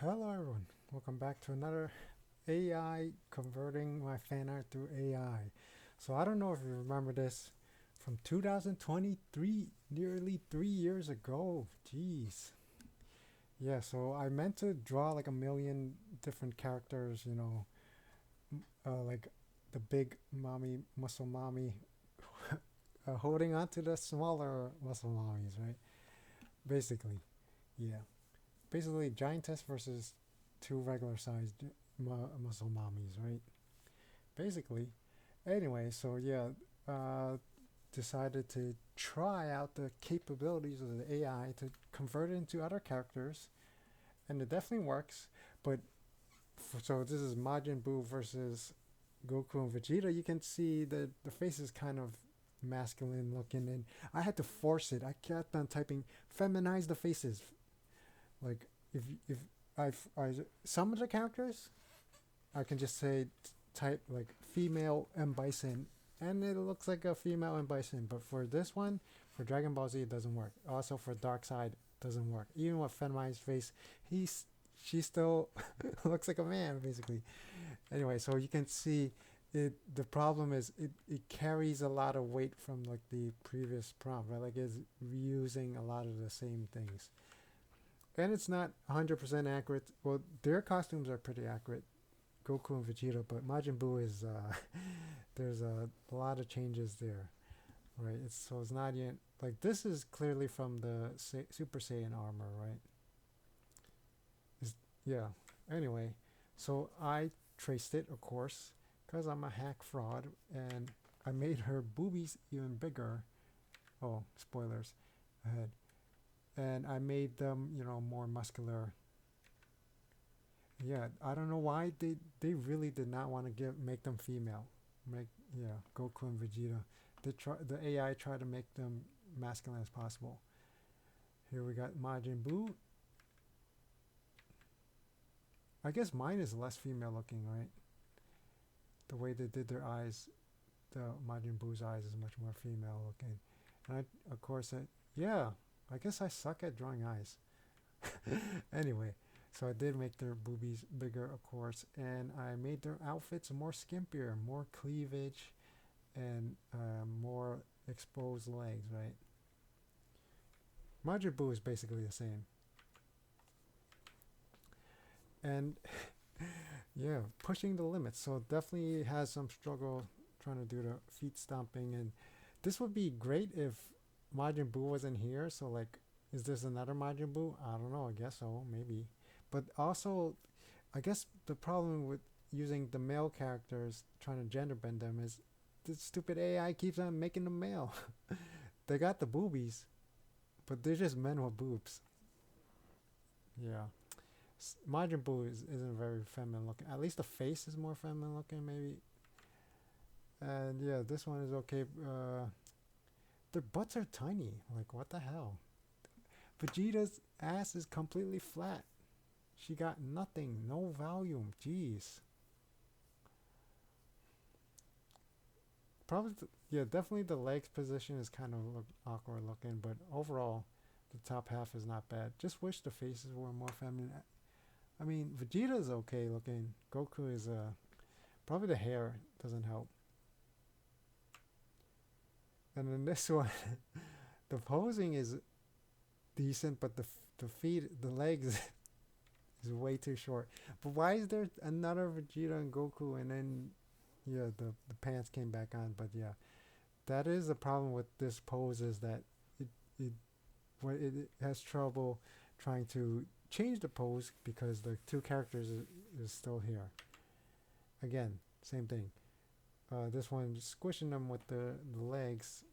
Hello everyone, welcome back to another AI converting my fan art through AI. So I don't know if you remember this from 2023, nearly 3 years ago. Jeez. Yeah, so I meant to draw like a million different characters, like the big mommy, muscle mommy, holding on to the smaller muscle mommies, right? Basically, yeah. Basically, Giantess versus two regular sized muscle mommies, right? Basically. Anyway, so yeah, uh, decided to try out the capabilities of the AI to convert it into other characters, and it definitely works. But so this is Majin Buu versus Goku and Vegeta. You can see that the face is kind of masculine looking, and I had to force it. I kept on typing feminize the faces. Like if I some of the characters I can just say type like female M Bison, and it looks like a female M Bison. But for this one, for Dragon Ball Z, it doesn't work. Also for Dark Side, it doesn't work. Even with Fenmai's face, he's she still looks like a man basically. Anyway, so you can see it. The problem is it carries a lot of weight from like the previous prompt, right? Like it's reusing a lot of the same things, and it's not 100% accurate. Well, their costumes are pretty accurate, Goku and Vegeta, but Majin Buu is there's a lot of changes there, right? It's not yet like this is clearly from the Super Saiyan armor, right? Is yeah. Anyway, so I traced it, of course, because I'm a hack fraud, and I made her boobies even bigger. Oh, spoilers ahead. And I made them, more muscular. Yeah, I don't know why they really did not want to make them female. Make yeah, Goku and Vegeta. The AI tried to make them masculine as possible. Here we got Majin Buu. I guess mine is less female looking, right? The way they did their eyes, the Majin Buu's eyes is much more female looking. And of course, yeah, I guess I suck at drawing eyes. Anyway, so I did make their boobies bigger, of course, and I made their outfits more skimpier, more cleavage, and more exposed legs, right? Majin Buu is basically the same. And yeah, pushing the limits. So definitely has some struggle trying to do the feet stomping. And this would be great if Majin Buu wasn't here. So, like, is this another Majin Buu? I don't know. I guess so. Maybe. But also, I guess the problem with using the male characters, trying to gender bend them, is the stupid AI keeps on making them male. They got the boobies, but they're just men with boobs. Yeah. Majin Buu isn't very feminine looking. At least the face is more feminine looking, maybe. And yeah, this one is okay. Their butts are tiny. Like, what the hell? Vegeta's ass is completely flat. She got nothing, no volume. Jeez. Probably, yeah, definitely the legs position is kind of awkward looking, but overall, the top half is not bad. Just wish the faces were more feminine. I mean, Vegeta is okay looking. Goku is probably the hair doesn't help. And then this one, the posing is decent, but the feet, the legs is way too short. But why is there another Vegeta and Goku, and then yeah, the pants came back on? But yeah, that is the problem with this pose is that it it it has trouble trying to change the pose because the two characters is still here. Again, same thing. This one squishing them with the legs.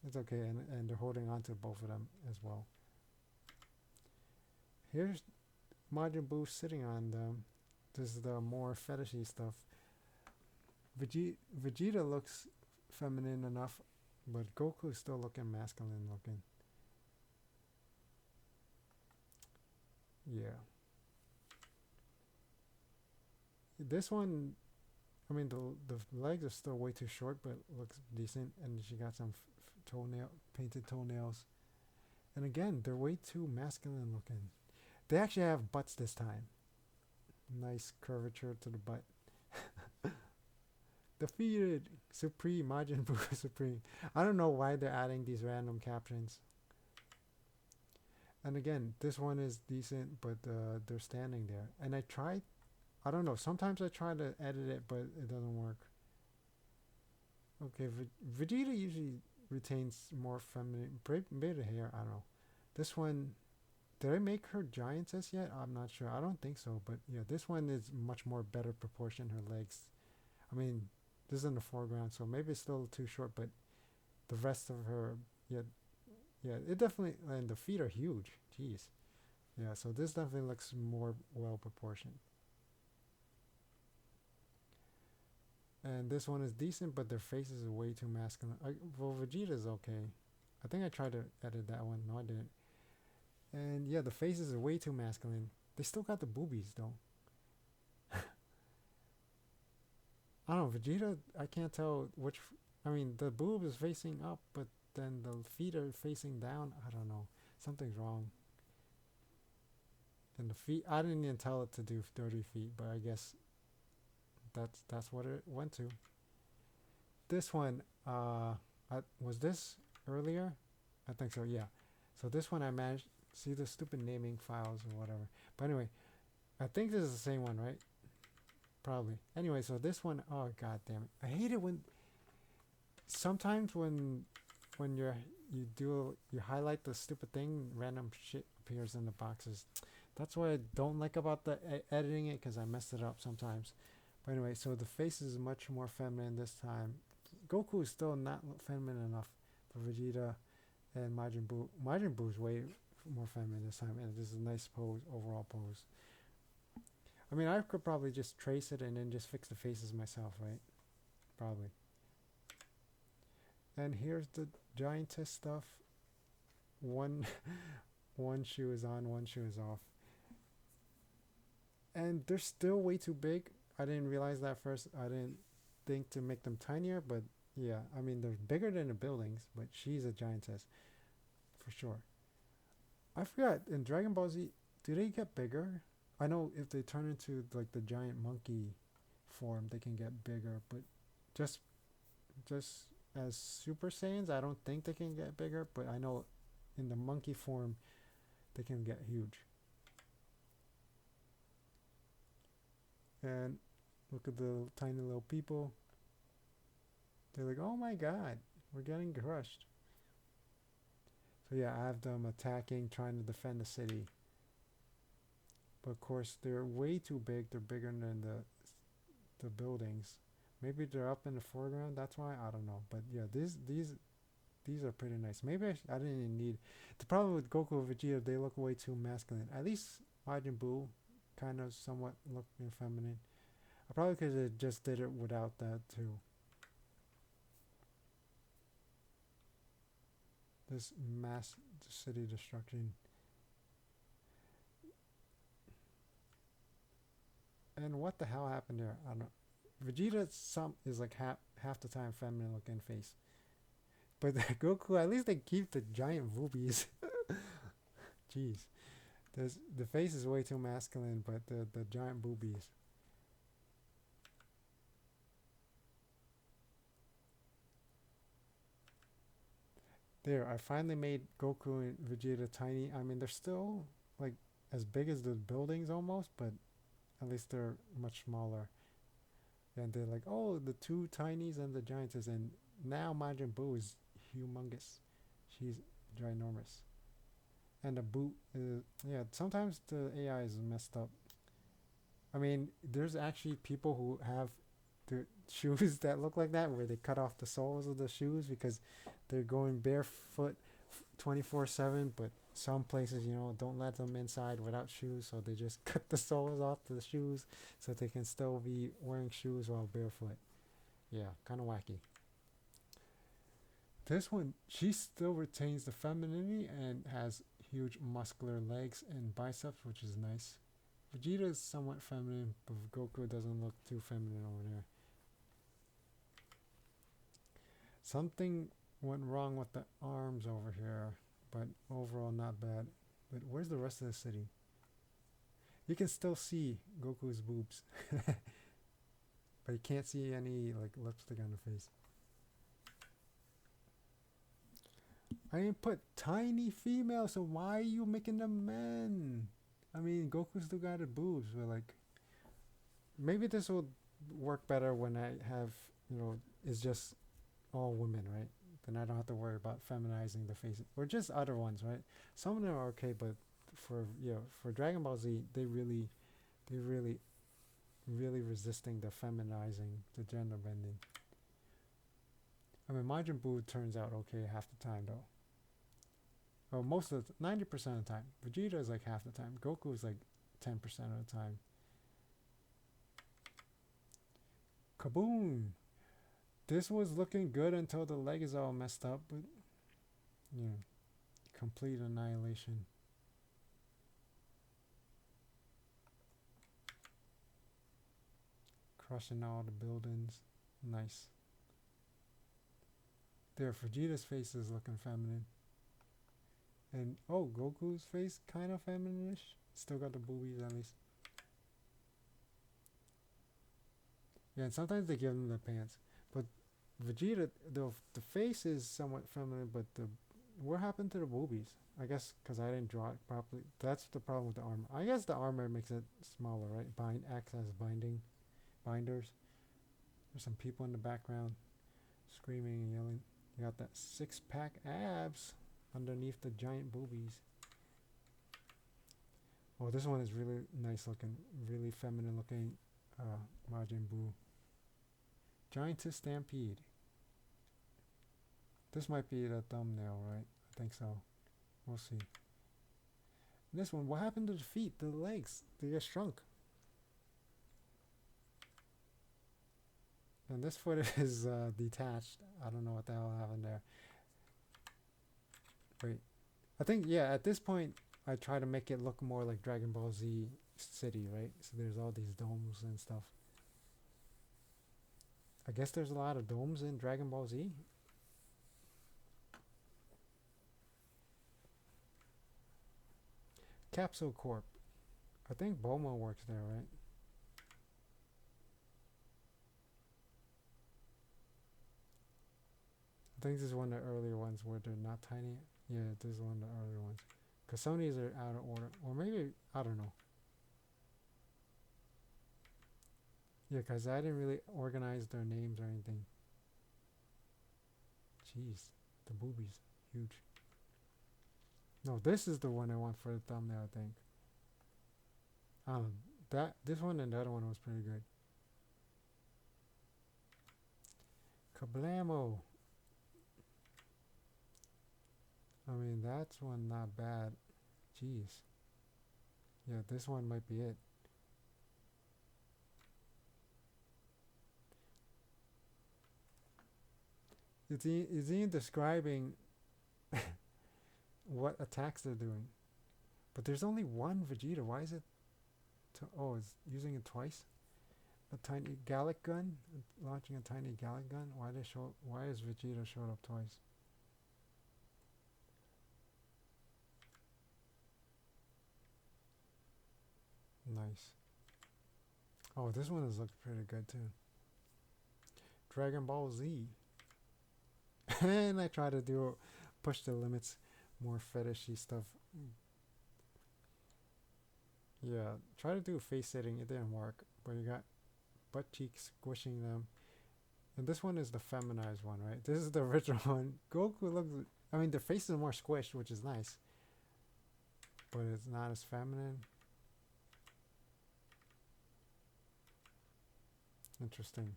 It's okay, and they're holding on to both of them as well. Here's Majin Buu sitting on them. This is the more fetishy stuff. Vegeta looks feminine enough, but Goku is still looking masculine looking. Yeah. This one, I mean, the legs are still way too short, but looks decent. And she got some painted toenails. And again, they're way too masculine looking. They actually have butts this time. Nice curvature to the butt. Defeated Supreme Majin Buu Supreme. I don't know why they're adding these random captions. And again, this one is decent, but they're standing there. And I tried. I don't know. Sometimes I try to edit it, but it doesn't work. Okay, Vegeta usually retains more feminine. Maybe the hair. I don't know. This one. Did I make her giantess yet? I'm not sure. I don't think so. But yeah, this one is much more better proportion. Her legs. I mean, this is in the foreground, so maybe it's still too short. But the rest of her, yeah, yeah, it definitely. And the feet are huge. Jeez. Yeah, so this definitely looks more well proportioned. And this one is decent, but their faces are way too masculine. Well, Vegeta's okay. I think I tried to edit that one. No, I didn't. And yeah, the faces are way too masculine. They still got the boobies though. I don't know, Vegeta. I can't tell which. I mean, the boob is facing up, but then the feet are facing down. I don't know. Something's wrong. And the feet. I didn't even tell it to do 30 feet, but I guess that's what it went to. This one. Was this earlier? I think so. Yeah. So this one I managed. See the stupid naming files or whatever. But anyway, I think this is the same one, right? Probably. Anyway, so this one, oh god damn it. I hate it when sometimes when you highlight the stupid thing, random shit appears in the boxes. That's what I don't like about the editing it, because I messed it up sometimes. But anyway, so the face is much more feminine this time. Goku is still not feminine enough for Vegeta and Majin Buu. Majin Buu is way more feminine this time, and this is a nice pose, overall pose. I mean, I could probably just trace it and then just fix the faces myself, right? Probably. And here's the giantess stuff. One one shoe is on, one shoe is off. And they're still way too big. I didn't realize that first. I didn't think to make them tinier, but yeah, I mean, they're bigger than the buildings, but she's a giantess for sure. I forgot, in Dragon Ball Z, do they get bigger? I know if they turn into like the giant monkey form, they can get bigger, but just just as Super Saiyans, I don't think they can get bigger, but I know in the monkey form they can get huge. And look at the tiny little people. They're like, oh my god, we're getting crushed. So yeah, I have them attacking, trying to defend the city. But of course, they're way too big. They're bigger than the buildings. Maybe they're up in the foreground. That's why I don't know. But yeah, these are pretty nice. Maybe I didn't even need. The problem with Goku and Vegeta, they look way too masculine. At least Majin Buu, kind of somewhat looking feminine. I probably could have just did it without that too. This mass city destruction. And what the hell happened there? I don't know. Vegeta is like half the time feminine looking face. But Goku, at least they keep the giant boobies. Jeez. The face is way too masculine, but the giant boobies. There, I finally made Goku and Vegeta tiny. I mean, they're still like as big as the buildings almost, but at least they're much smaller. And they're like, oh, the two tinies and the giantess, and now Majin Buu is humongous. She's ginormous. And the boot, yeah, sometimes the AI is messed up. I mean, there's actually people who have the shoes that look like that, where they cut off the soles of the shoes because they're going barefoot 24/7. But some places, don't let them inside without shoes, so they just cut the soles off the shoes so they can still be wearing shoes while barefoot. Yeah, kind of wacky. This one, she still retains the femininity and has huge muscular legs and biceps, which is nice. Vegeta is somewhat feminine, but Goku doesn't look too feminine over there. Something went wrong with the arms over here, but overall not bad. But where's the rest of the city? You can still see Goku's boobs, but you can't see any like lipstick on the face. I didn't put tiny female, so why are you making them men? I mean, Goku still got the boobs, but like, maybe this will work better when I have, it's just all women, right? Then I don't have to worry about feminizing the faces, or just other ones, right? Some of them are okay, but for Dragon Ball Z, they really, really resisting the feminizing, the gender bending. I mean, Majin Buu turns out okay half the time though. Well, most of the 90% of the time. Vegeta is like half the time. Goku is like 10% of the time. Kaboom! This was looking good until the leg is all messed up, but yeah, complete annihilation. Crushing all the buildings. Nice. There, Vegeta's face is looking feminine. And oh, Goku's face kind of feminine-ish. Still got the boobies at least. Yeah, and sometimes they give him the pants. But Vegeta, the face is somewhat feminine, but what happened to the boobies? I guess because I didn't draw it properly. That's the problem with the armor. I guess the armor makes it smaller, right? Acts as binders. There's some people in the background screaming and yelling. You got that six-pack abs underneath the giant boobies. Oh, this one is really nice looking, really feminine looking. Majin Buu. Giantess-themed. This might be the thumbnail, right? I think so. We'll see. This one, what happened to the feet, the legs? They get shrunk. And this foot is detached. I don't know what the hell happened there. Wait. I think, yeah, at this point, I try to make it look more like Dragon Ball Z City, right? So there's all these domes and stuff. I guess there's a lot of domes in Dragon Ball Z. Capsule Corp. I think Bulma works there, right? I think this is one of the earlier ones where they're not tiny. Yeah, this is one of the earlier ones. Because some of these are out of order. Or maybe, I don't know. Yeah, because I didn't really organize their names or anything. Jeez, the boobies. Huge. No, this is the one I want for the thumbnail, I think. This one and the other one was pretty good. Kablamo. I mean, that's one not bad. Jeez. Yeah, this one might be it. It's Ian describing what attacks they're doing. But there's only one Vegeta. Why is it? Oh, it's using it twice. A tiny Gallic gun, launching a tiny Gallic gun. Why is Vegeta showed up twice? Nice. Oh, this one has looked pretty good too. Dragon Ball Z. And I try to push the limits, more fetishy stuff. Yeah, try to do face sitting. It didn't work, but you got butt cheeks squishing them. And this one is the feminized one, right? This is the original one. Goku looks. I mean, the face is more squished, which is nice, but it's not as feminine. Interesting.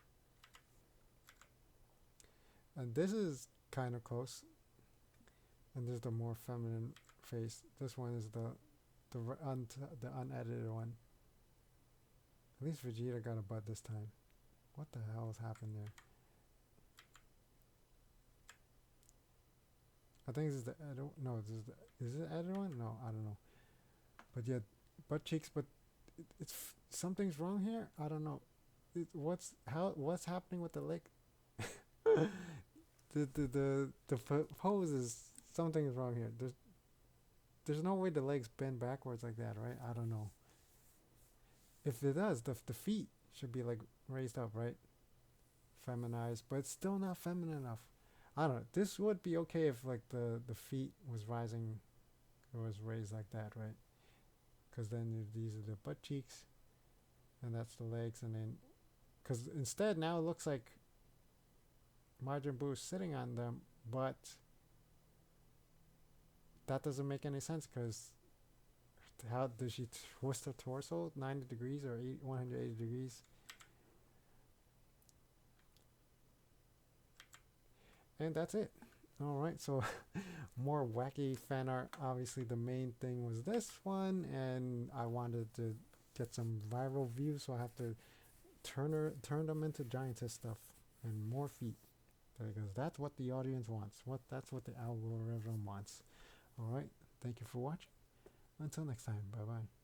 And this is kind of close. And there's the more feminine face. This one is the unedited one. At least Vegeta got a butt this time. What the hell has happened there? I think this is the edit. No, is it the edit one? No, I don't know. But yeah, butt cheeks. But something's wrong here. I don't know. What's happening with the leg? the pose is something's wrong here. There's no way the legs bend backwards like that, right? I don't know. if it does, the feet should be like raised up, right? Feminized, but it's still not feminine enough. I don't know. This would be okay if like the feet was rising, or was raised like that, right? Because then these are the butt cheeks, and that's the legs, and then because instead now it looks like Majin Buu is sitting on them, but that doesn't make any sense because how does she twist her torso 90 degrees or 180 degrees? And that's it. All right, so more wacky fan art. Obviously, the main thing was this one, and I wanted to get some viral views, so I have to turn them into giantess stuff and more feet because that's what the audience wants. That's what the algorithm wants. All right, thank you for watching. Until next time, bye bye.